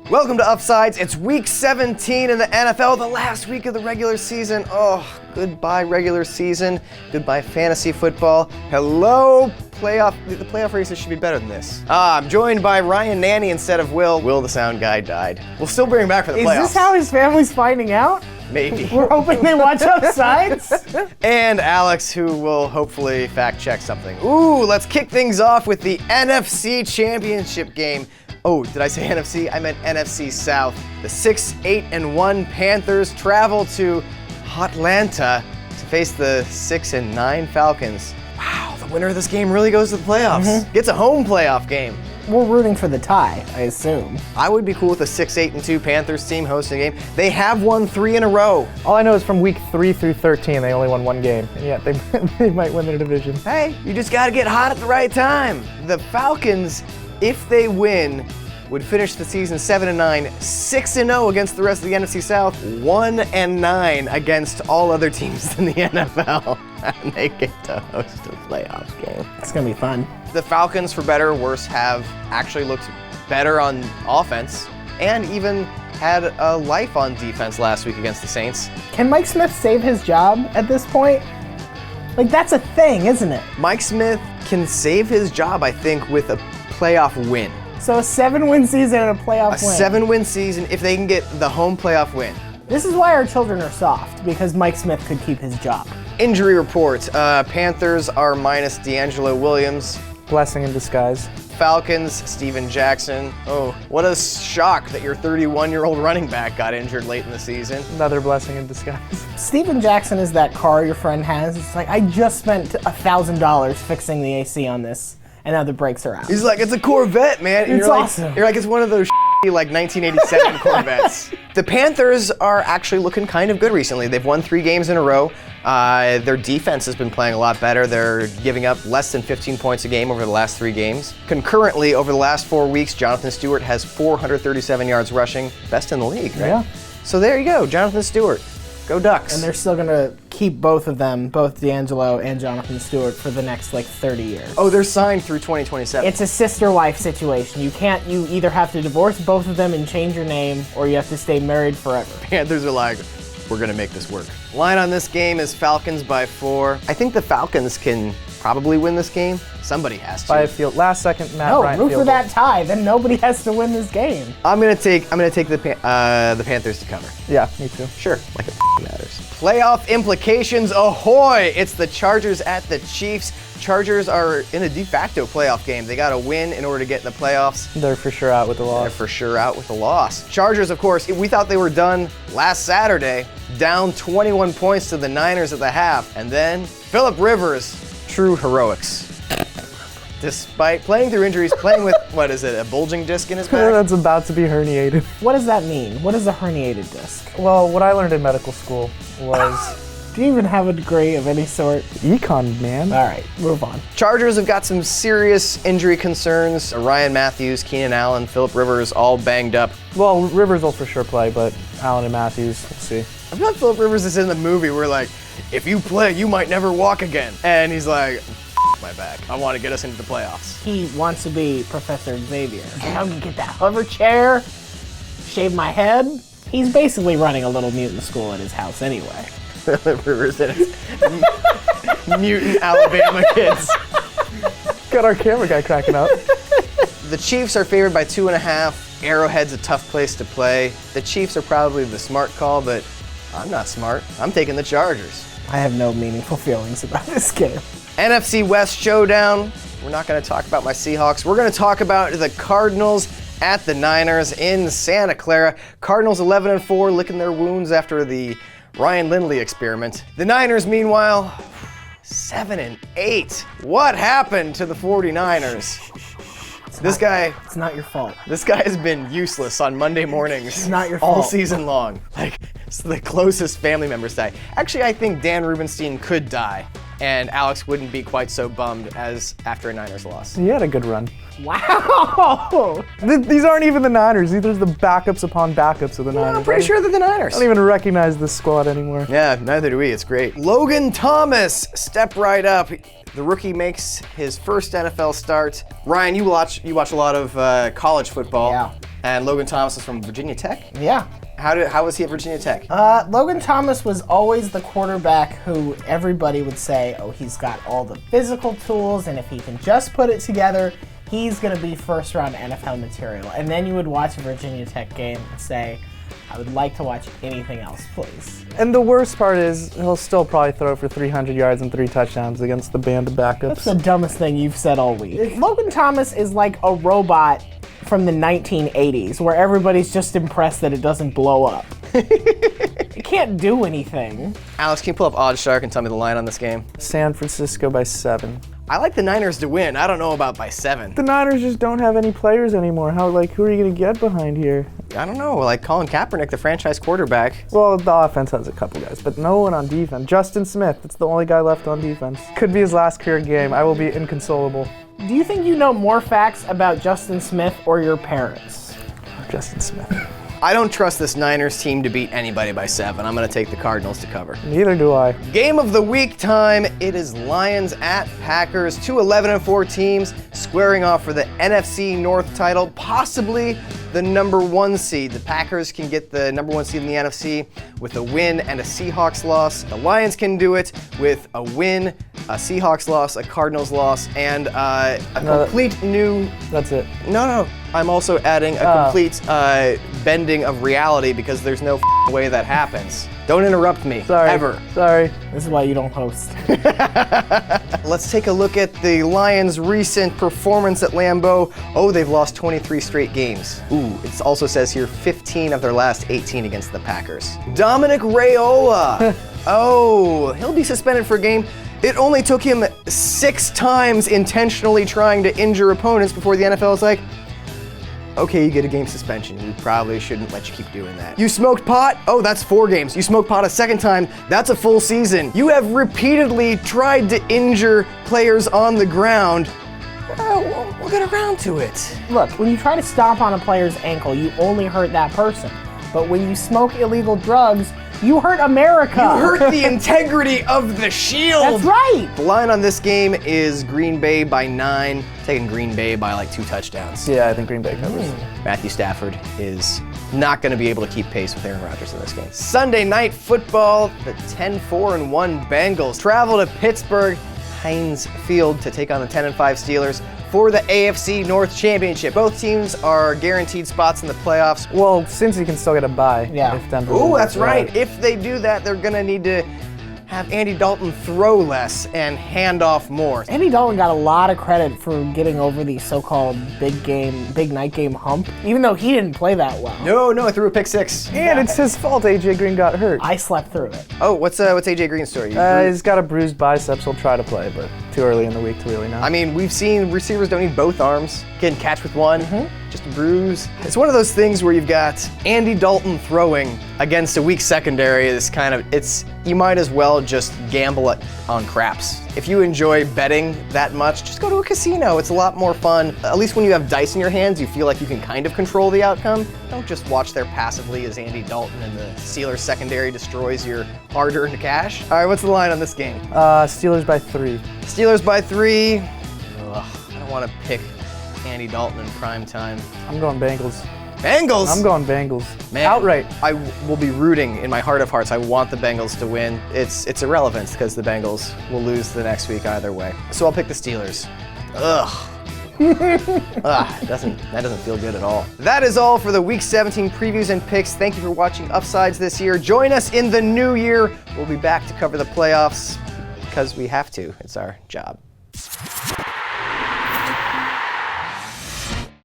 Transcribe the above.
Welcome to Uffsides. It's week 17 in the NFL, the last week of the regular season. Oh, goodbye regular season. Goodbye fantasy football. Hello, playoff. The playoff races should be better than this. I'm joined by Ryan Nanni instead of Will. Will, the sound guy, died. We'll still bring him back for the playoffs. Is this how his family's finding out? Maybe. We're hoping they watch Uffsides. And Alex, who will hopefully fact check something. Ooh, let's kick things off with the NFC Championship game. Oh, did I say NFC? I meant NFC South. The 6-8-1 Panthers travel to Atlanta to face the 6-9 Falcons. Wow, the winner of this game really goes to the playoffs. Gets a home playoff game. We're rooting for the tie, I assume. I would be cool with a 6-8-2 Panthers team hosting a game. They have won 3 in a row. All I know is from week 3 through 13, they only won 1 game, and yet they might win their division. Hey, you just gotta get hot at the right time. The Falcons, if they win, would finish the season 7-9, 6-0 against the rest of the NFC South, 1-9 against all other teams in the NFL. And they get to host a playoff game. It's gonna be fun. The Falcons, for better or worse, have actually looked better on offense and even had a life on defense last week against the Saints. Can Mike Smith save his job at this point? Like, that's a thing, isn't it? Mike Smith can save his job, I think, with a playoff win. So a 7-win season and a playoff win. A 7-win season if they can get the home playoff win. This is why our children are soft, because Mike Smith could keep his job. Injury report. Panthers are minus D'Angelo Williams. Blessing in disguise. Falcons, Steven Jackson. Oh, what a shock that your 31-year-old running back got injured late in the season. Another blessing in disguise. Steven Jackson is that car your friend has. It's like, I just spent $1,000 fixing the AC on this, and now the brakes are out. He's like, it's a Corvette, man. And It's you're awesome. Like, you're like, it's one of those like 1987 Corvettes. The Panthers are actually looking kind of good recently. They've won 3 games in a row. Their defense has been playing a lot better. They're giving up less than 15 points a game over the last 3 games. Concurrently, over the last 4 weeks, Jonathan Stewart has 437 yards rushing. Best in the league, right? Yeah. So there you go, Jonathan Stewart. Go Ducks. And they're still gonna keep both of them, both D'Angelo and Jonathan Stewart, for the next 30 years. Oh, they're signed through 2027. It's a sister-wife situation. You either have to divorce both of them and change your name, or you have to stay married forever. Panthers are like, we're gonna make this work. Line on this game is Falcons by 4. I think the Falcons can probably win this game. Somebody has to. By a field. Last second, Matt No, Bryant root for field that tie. Then nobody has to win this game. I'm gonna take the Panthers to cover. goal. Yeah, me too. Sure, like it matters. Playoff implications, ahoy! It's the Chargers at the Chiefs. Chargers are in a de facto playoff game. They got to win in order to get in the playoffs. They're for sure out with the loss. They're for sure out with the loss. Chargers, of course, we thought they were done last Saturday, down 21 points to the Niners at the half. And then Phillip Rivers, true heroics. Despite playing through injuries, playing with, what is it, a bulging disc in his back? That's about to be herniated. What does that mean? What is a herniated disc? Well, what I learned in medical school was Do you even have a degree of any sort? econ, man. All right, move on. Chargers have got some serious injury concerns. Ryan Matthews, Keenan Allen, Phillip Rivers, all banged up. Well, Rivers will for sure play, but Allen and Matthews, we'll see. I feel like Phillip Rivers is in the movie where, like, if you play, you might never walk again. And he's like, F my back. I want to get us into the playoffs. He wants to be Professor Xavier. How do you get that hover chair? Shave my head? He's basically running a little mutant school at his house anyway. Phillip Rivers and his mutant Alabama kids. Got our camera guy cracking up. The Chiefs are favored by 2.5. Arrowhead's a tough place to play. The Chiefs are probably the smart call, but I'm not smart. I'm taking the Chargers. I have no meaningful feelings about this game. NFC West showdown. We're not going to talk about my Seahawks. We're going to talk about the Cardinals at the Niners in Santa Clara. Cardinals 11-4, licking their wounds after the Ryan Lindley experiment. The Niners, meanwhile, 7-8. What happened to the 49ers? It's not your fault. This guy has been useless on Monday mornings. It's not your all fault. season long. Like, it's the closest family members die. Actually, I think Dan Rubenstein could die, and Alex wouldn't be quite so bummed as after a Niners loss. He had a good run. Wow! These aren't even the Niners. These are the backups upon backups of the Niners. I'm pretty sure they're the Niners. I don't even recognize this squad anymore. Yeah, neither do we. It's great. Logan Thomas, step right up. The rookie makes his first NFL start. Ryan, you watch a lot of college football. Yeah. And Logan Thomas is from Virginia Tech? Yeah. How was he at Virginia Tech? Logan Thomas was always the quarterback who everybody would say, oh, he's got all the physical tools, and if he can just put it together, he's going to be first-round NFL material. And then you would watch a Virginia Tech game and say, I would like to watch anything else, please. And the worst part is he'll still probably throw for 300 yards and 3 touchdowns against the band of backups. That's the dumbest thing you've said all week. Logan Thomas is like a robot from the 1980s where everybody's just impressed that it doesn't blow up. It can't do anything. Alex, can you pull up OddsShark and tell me the line on this game? San Francisco by 7. I like the Niners to win. I don't know about by 7. The Niners just don't have any players anymore. Who are you going to get behind here? I don't know, like Colin Kaepernick, the franchise quarterback. Well, the offense has a couple guys, but no one on defense. Justin Smith, that's the only guy left on defense. Could be his last career game. I will be inconsolable. Do you think you know more facts about Justin Smith or your parents? Justin Smith. I don't trust this Niners team to beat anybody by 7. I'm going to take the Cardinals to cover. Neither do I. Game of the week time. It is Lions at Packers. 2 11-4 teams squaring off for the NFC North title, possibly the number 1 seed. The Packers can get the number 1 seed in the NFC with a win and a Seahawks loss. The Lions can do it with a win, a Seahawks loss, a Cardinals loss, and a complete new... That's it. No. I'm also adding a complete bending of reality because there's no way that happens. Don't interrupt me. Sorry. Ever. Sorry. This is why you don't host. Let's take a look at the Lions' recent performance at Lambeau. Oh, they've lost 23 straight games. Ooh, it also says here 15 of their last 18 against the Packers. Dominic Raiola. Oh, he'll be suspended for a game. It only took him 6 times intentionally trying to injure opponents before the NFL is like, okay, you get a game suspension. We probably shouldn't let you keep doing that. You smoked pot? Oh, that's 4 games. You smoked pot a second time? That's a full season. You have repeatedly tried to injure players on the ground. We'll get around to it. Look, when you try to stomp on a player's ankle, you only hurt that person. But when you smoke illegal drugs, you hurt America. You hurt the integrity of the shield. That's right. The line on this game is Green Bay by 9, taking Green Bay by like 2 touchdowns. Yeah, I think Green Bay covers. Matthew Stafford is not going to be able to keep pace with Aaron Rodgers in this game. Sunday night football, the 10-4-1 Bengals travel to Pittsburgh Heinz Field to take on the 10-5 Steelers for the AFC North Championship. Both teams are guaranteed spots in the playoffs. Well, since you can still get a bye. Yeah. If Denver Ooh, wins. that's right. If they do that, they're going to need to have Andy Dalton throw less and hand off more. Andy Dalton got a lot of credit for getting over the so-called big night game hump, even though he didn't play that well. No, I threw a pick 6. And it's his fault AJ Green got hurt. I slept through it. Oh, what's AJ Green's story? He's got a bruised biceps. He'll try to play, but too early in the week to really know. I mean, we've seen receivers don't need both arms. Can catch with one, just a bruise. It's one of those things where you've got Andy Dalton throwing against a weak secondary. You might as well just gamble on craps. If you enjoy betting that much, just go to a casino. It's a lot more fun. At least when you have dice in your hands, you feel like you can kind of control the outcome. Don't just watch there passively as Andy Dalton and the Steelers secondary destroys your hard-earned cash. All right, what's the line on this game? Steelers by 3. Steelers by 3. Ugh, I don't want to pick Andy Dalton in prime time. I'm going Bengals. Bengals? I'm going Bengals. Man, outright. I will be rooting in my heart of hearts. I want the Bengals to win. It's irrelevant because the Bengals will lose the next week either way. So I'll pick the Steelers. Ugh. That doesn't feel good at all. That is all for the Week 17 previews and picks. Thank you for watching Uffsides this year. Join us in the new year. We'll be back to cover the playoffs because we have to. It's our job.